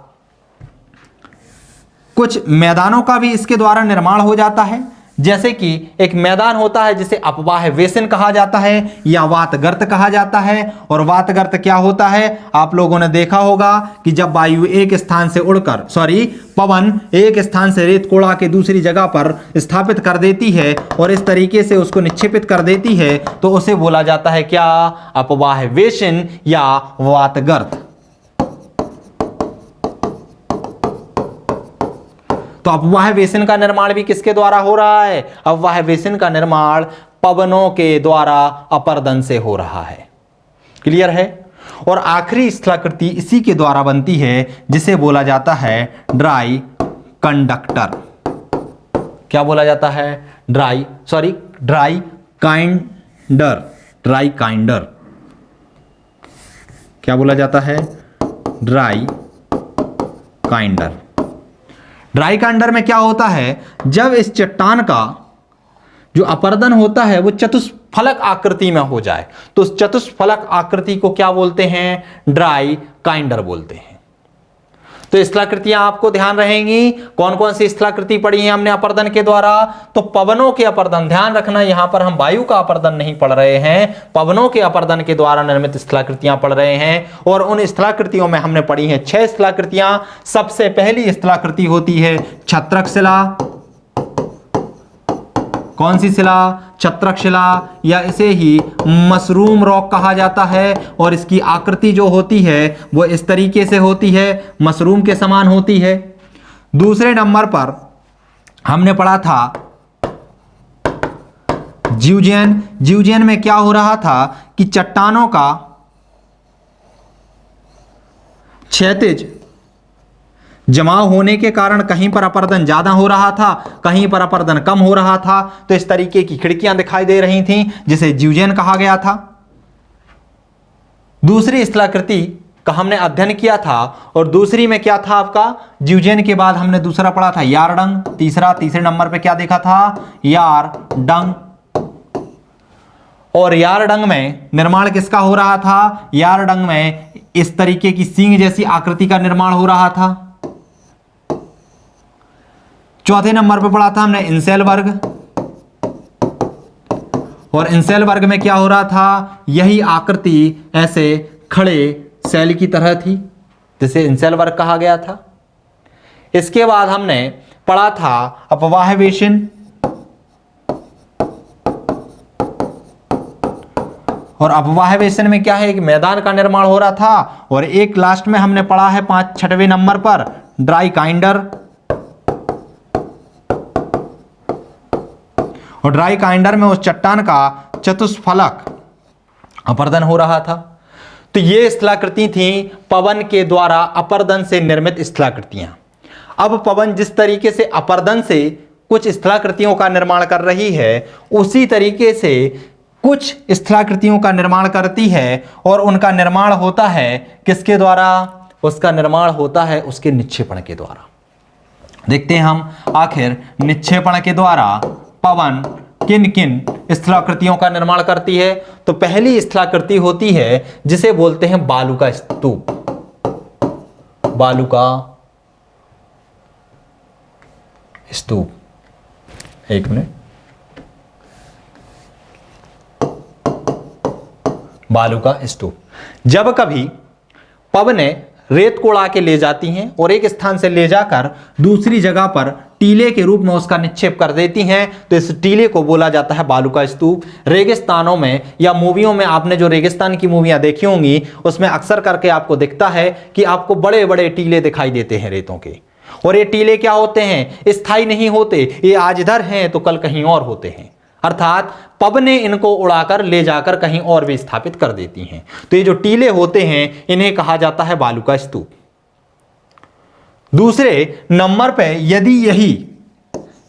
कुछ मैदानों का भी इसके द्वारा निर्माण हो जाता है, जैसे कि एक मैदान होता है जिसे अपवाह बेसिन कहा जाता है या वातगर्त कहा जाता है। और वातगर्त क्या होता है? आप लोगों ने देखा होगा कि जब वायु एक स्थान से पवन एक स्थान से रेत कोड़ा के दूसरी जगह पर स्थापित कर देती है और इस तरीके से उसको निक्षेपित कर देती है तो उसे बोला जाता है क्या? अपवाह बेसिन या वातगर्त। तो अपवाह बेसिन का निर्माण भी किसके द्वारा हो रहा है? अपवाह बेसिन का निर्माण पवनों के द्वारा अपर्दन से हो रहा है। क्लियर है? और आखिरी स्थलाकृति इसी के द्वारा बनती है जिसे बोला जाता है ड्राई कंडक्टर। क्या बोला जाता है? Dry kinder. क्या बोला जाता है? Dry kinder. ड्राई काइंडर में क्या होता है? जब इस चट्टान का जो अपर्दन होता है वो चतुष्फलक आकृति में हो जाए तो उस चतुष्फलक आकृति को क्या बोलते हैं? ड्राई काइंडर बोलते हैं। तो स्थलाकृतियां आपको ध्यान रहेंगी। कौन कौन सी स्थलाकृति पढ़ी है हमने अपर्दन के द्वारा? तो पवनों के अपर्दन, ध्यान रखना यहां पर हम वायु का अपर्दन नहीं पढ़ रहे हैं, पवनों के अपर्दन के द्वारा निर्मित स्थलाकृतियां पढ़ रहे हैं। और उन स्थलाकृतियों में हमने पढ़ी हैं 6 स्थलाकृतियां। सबसे पहली स्थलाकृति होती है छत्रक शिला। कौन सी शिला? छत्रक शिला, या इसे ही मशरूम रॉक कहा जाता है। और इसकी आकृति जो होती है वो इस तरीके से होती है, मशरूम के समान होती है। दूसरे नंबर पर हमने पढ़ा था ज्यूजेन। ज्यूजेन में क्या हो रहा था कि चट्टानों का क्षैतिज जमाव होने के कारण कहीं पर अपर्दन ज्यादा हो रहा था, कहीं पर अपर्दन कम हो रहा था, तो इस तरीके की खिड़कियां दिखाई दे रही थीं जिसे ज्यूजेन कहा गया था। दूसरी स्थलाकृति का हमने अध्ययन किया था और दूसरी में क्या था आपका? ज्यूजेन के बाद हमने दूसरा पढ़ा था यारडंग। तीसरे नंबर पे क्या देखा था? यारडंग। और यारडंग में निर्माण किसका हो रहा था? यारडंग में इस तरीके की सींग जैसी आकृति का निर्माण हो रहा था। चौथे नंबर पर पढ़ा था हमने इंसेल वर्ग। और इंसेल वर्ग में क्या हो रहा था? यही आकृति ऐसे खड़े शैल की तरह थी जिसे इंसेल वर्ग कहा गया था। इसके बाद हमने पढ़ा था अपवाह बेसिन। और अपवाह बेसिन में क्या है? एक मैदान का निर्माण हो रहा था। और एक लास्ट में हमने पढ़ा है 6वें नंबर पर ड्राई काइंडर। और ड्राई काइंडर में उस चट्टान का चतुष्फलक अपर्दन हो रहा था। तो ये स्थलाकृति थी पवन के द्वारा अपर्दन से निर्मित स्थलाकृतियां। अब पवन जिस तरीके से अपर्दन से कुछ स्थलाकृतियों का निर्माण कर रही है उसी तरीके से कुछ स्थलाकृतियों का निर्माण करती है। और उनका निर्माण होता है किसके द्वारा? उसका निर्माण होता है उसके निक्षेपण के द्वारा। देखते हैं हम आखिर निक्षेपण के द्वारा पवन किन किन स्थलाकृतियों का निर्माण करती है। तो पहली स्थलाकृति होती है जिसे बोलते हैं बालू का स्तूप। बालू का स्तूप। एक मिनट। बालू का स्तूप। जब कभी पवनें रेत को उड़ा के ले जाती हैं और एक स्थान से ले जाकर दूसरी जगह पर टीले के रूप में उसका निक्षेप कर देती हैं, तो इस टीले को बोला जाता है बालू का स्तूप। रेगिस्तानों में या मूवियों में आपने जो रेगिस्तान की मूवियां देखी होंगी उसमें अक्सर करके आपको दिखता है कि आपको बड़े बड़े टीले दिखाई देते हैं रेतों के, और ये टीले क्या होते हैं, स्थायी नहीं होते, ये आज इधर हैं तो कल कहीं और होते हैं, अर्थात पवनें इनको उड़ाकर ले जाकर कहीं और भी स्थापित कर देती हैं। तो ये जो टीले होते हैं इन्हें कहा जाता है बालू का स्तूप। दूसरे नंबर पे यदि यही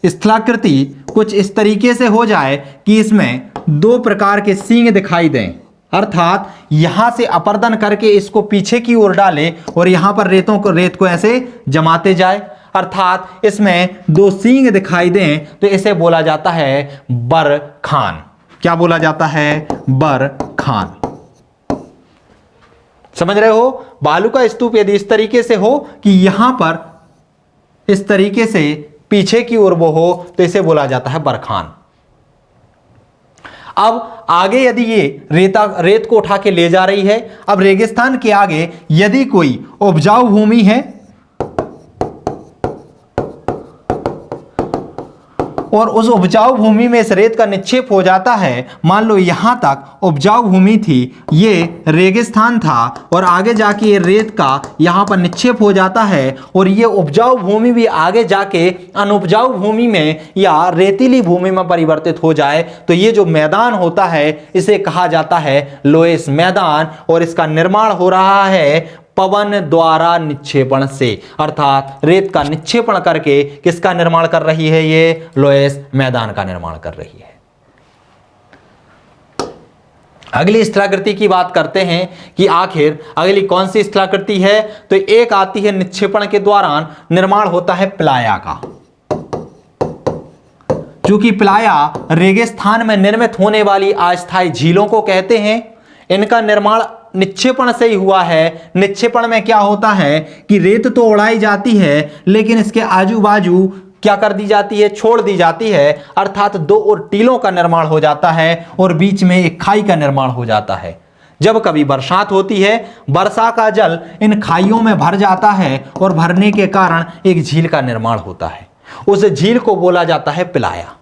स्थलाकृति कुछ इस तरीके से हो जाए कि इसमें दो प्रकार के सींग दिखाई दें, अर्थात यहां से अपर्दन करके इसको पीछे की ओर डाले और यहां पर रेत को ऐसे जमाते जाए, अर्थात इसमें दो सींग दिखाई दें, तो इसे बोला जाता है बरखान। क्या बोला जाता है? बरखान। समझ रहे हो? बालू का स्तूप यदि इस तरीके से हो कि यहां पर इस तरीके से पीछे की ओर वो हो तो इसे बोला जाता है बरखान। अब आगे यदि ये रेत को उठा के ले जा रही है, अब रेगिस्तान के आगे यदि कोई उपजाऊ भूमि है और उस उपजाऊ भूमि में इस रेत का निक्षेप हो जाता है, मान लो यहां तक उपजाऊ भूमि थी, ये रेगिस्तान था और आगे जाके ये रेत का यहां पर निक्षेप हो जाता है और ये उपजाऊ भूमि भी आगे जाके अनुपजाऊ भूमि में या रेतीली भूमि में परिवर्तित हो जाए, तो ये जो मैदान होता है इसे कहा जाता है लोएस मैदान, और इसका निर्माण हो रहा है पवन द्वारा निक्षेपण से, अर्थात रेत का निक्षेपण करके किसका निर्माण कर रही है? ये लोएस मैदान का निर्माण कर रही है। अगली स्थलाकृति की बात करते हैं कि आखिर अगली कौन सी स्थलाकृति है, तो एक आती है निक्षेपण के दौरान निर्माण होता है प्लाया का। क्योंकि प्लाया रेगिस्तान में निर्मित होने वाली अस्थायी झीलों को कहते हैं, इनका निर्माण निक्षेपण से ही हुआ है। निक्षेपण में क्या होता है कि रेत तो उड़ाई जाती है लेकिन इसके आजू बाजू क्या कर दी जाती है? छोड़ दी जाती है, अर्थात दो और टीलों का निर्माण हो जाता है और बीच में एक खाई का निर्माण हो जाता है। जब कभी बरसात होती है, वर्षा का जल इन खाइयों में भर जाता है और भरने के कारण एक झील का निर्माण होता है। उस झील को बोला जाता है प्लाया।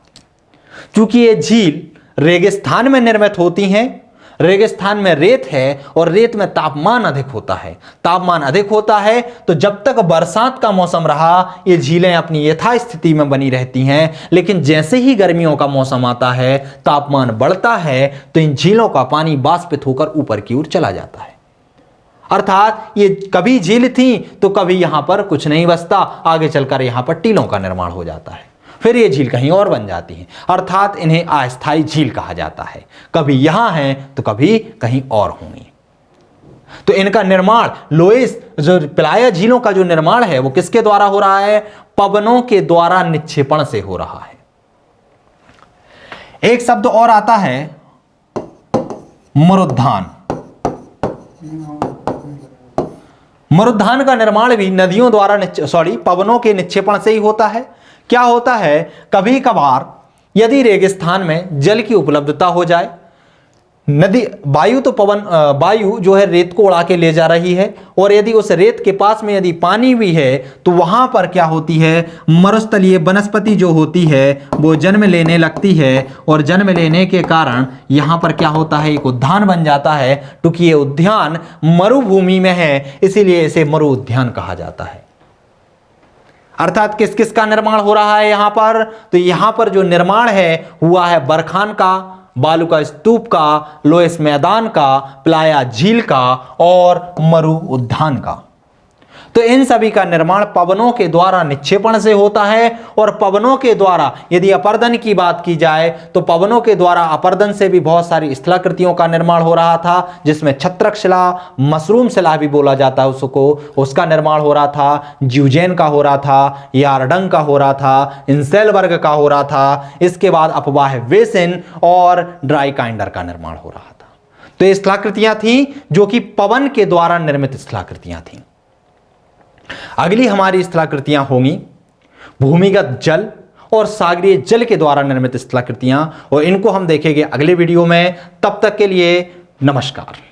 क्योंकि ये झील रेगिस्तान में निर्मित होती हैं, रेगिस्तान में रेत है और रेत में तापमान अधिक होता है। तापमान अधिक होता है तो जब तक बरसात का मौसम रहा ये झीलें अपनी यथास्थिति में बनी रहती हैं, लेकिन जैसे ही गर्मियों का मौसम आता है, तापमान बढ़ता है, तो इन झीलों का पानी वाष्पित होकर ऊपर की ओर चला जाता है। अर्थात ये कभी झील थी तो कभी यहां पर कुछ नहीं बसता, आगे चलकर यहां पर टीलों का निर्माण हो जाता है, फिर ये झील कहीं और बन जाती है, अर्थात इन्हें अस्थायी झील कहा जाता है। कभी यहां है तो कभी कहीं और होंगी। तो इनका निर्माण लोएस जो प्लाया झीलों का जो निर्माण है वो किसके द्वारा हो रहा है? पवनों के द्वारा निक्षेपण से हो रहा है। एक शब्द और आता है मरुद्यान। मरुद्यान का निर्माण भी नदियों द्वारा पवनों के निक्षेपण से ही होता है। क्या होता है, कभी कभार यदि रेगिस्तान में जल की उपलब्धता हो जाए, नदी वायु जो है रेत को उड़ा के ले जा रही है और यदि उस रेत के पास में यदि पानी भी है तो वहां पर क्या होती है, मरुस्थलीय वनस्पति जो होती है वो जन्म लेने लगती है और जन्म लेने के कारण यहां पर क्या होता है, एक उद्यान बन जाता है। क्योंकि ये उद्यान मरुभूमि में है इसीलिए इसे मरु उद्यान कहा जाता है। अर्थात किस किस का निर्माण हो रहा है यहां पर? तो यहां पर जो निर्माण है हुआ है बरखान का, बालू का स्तूप का, लोएस मैदान का, प्लाया झील का और मरु उद्यान का। तो इन सभी का निर्माण पवनों के द्वारा निक्षेपण से होता है। और पवनों के द्वारा यदि अपर्दन की बात की जाए तो पवनों के द्वारा अपर्दन से भी बहुत सारी स्थलाकृतियों का निर्माण हो रहा था, जिसमें छत्रक शिला, मशरूम शिला भी बोला जाता है उसको, उसका निर्माण हो रहा था, ज्यूजेन का हो रहा था, यारडंग का हो रहा था, इंसेलबर्ग का हो रहा था, इसके बाद अपवाह वेसिन और ड्राइकाइंडर का निर्माण हो रहा था। तो ये स्थलाकृतियां थी जो कि पवन के द्वारा निर्मित स्थलाकृतियां थी। अगली हमारी स्थलाकृतियां होंगी भूमिगत जल और सागरीय जल के द्वारा निर्मित स्थलाकृतियां, और इनको हम देखेंगे अगले वीडियो में। तब तक के लिए नमस्कार।